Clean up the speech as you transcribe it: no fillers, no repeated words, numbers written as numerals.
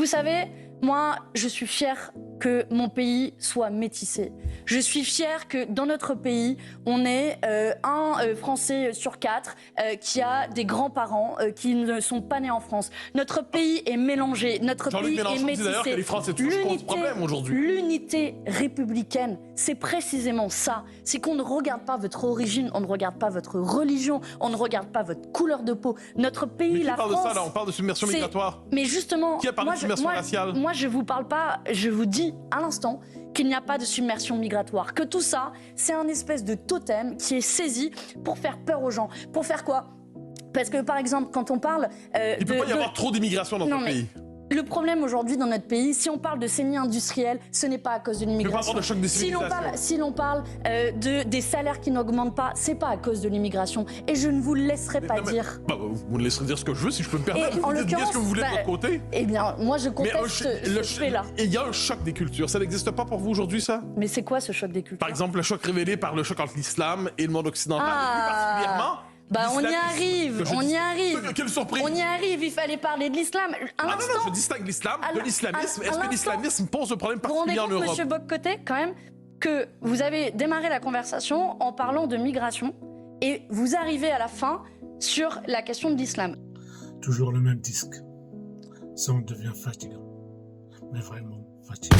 Vous savez, moi, je suis fière que mon pays soit métissé. Je suis fière que dans notre pays, on ait un Français sur 4 qui a des grands-parents qui ne sont pas nés en France. Notre pays est mélangé, notre pays est métissé. D'ailleurs que les Français touchent ce problème aujourd'hui. L'unité républicaine, c'est précisément ça. C'est qu'on ne regarde pas votre origine, on ne regarde pas votre religion, on ne regarde pas votre couleur de peau. Notre pays, la France... Mais qui parle de ça, là? On parle de submersion migratoire. Mais justement... Qui a parlé de submersion raciale? Moi, je vous parle pas, je vous dis à l'instant qu'il n'y a pas de submersion migratoire, que tout ça, c'est un espèce de totem qui est saisi pour faire peur aux gens. Pour faire quoi? Parce que, par exemple, quand on parle... Il ne peut pas y avoir trop d'immigration dans notre pays. Le problème aujourd'hui dans notre pays, si on parle de semi-industriel, ce n'est pas à cause de l'immigration. Si l'on parle des salaires qui n'augmentent pas, c'est pas à cause de l'immigration. Et je ne vous laisserai pas dire. Vous me laisserez dire ce que je veux, si je peux me permettre. Vous dites bien ce que vous voulez de votre côté. Eh bien, moi, je conteste ce fait-là. Et il y a un choc des cultures. Ça n'existe pas pour vous aujourd'hui, ça? Mais c'est quoi ce choc des cultures? Par exemple, le choc révélé par le choc entre l'islam et le monde occidental. Et plus particulièrement... on y arrive, on y arrive. Quelle surprise! On y arrive, il fallait parler de l'islam. Non, je distingue l'islam de l'islamisme. Est-ce que l'islamisme pose un problème particulier en Europe? Monsieur Bock-Côté, quand même, que vous avez démarré la conversation en parlant de migration et vous arrivez à la fin sur la question de l'islam. Toujours le même disque. Ça en devient fatigant. Mais vraiment fatigant.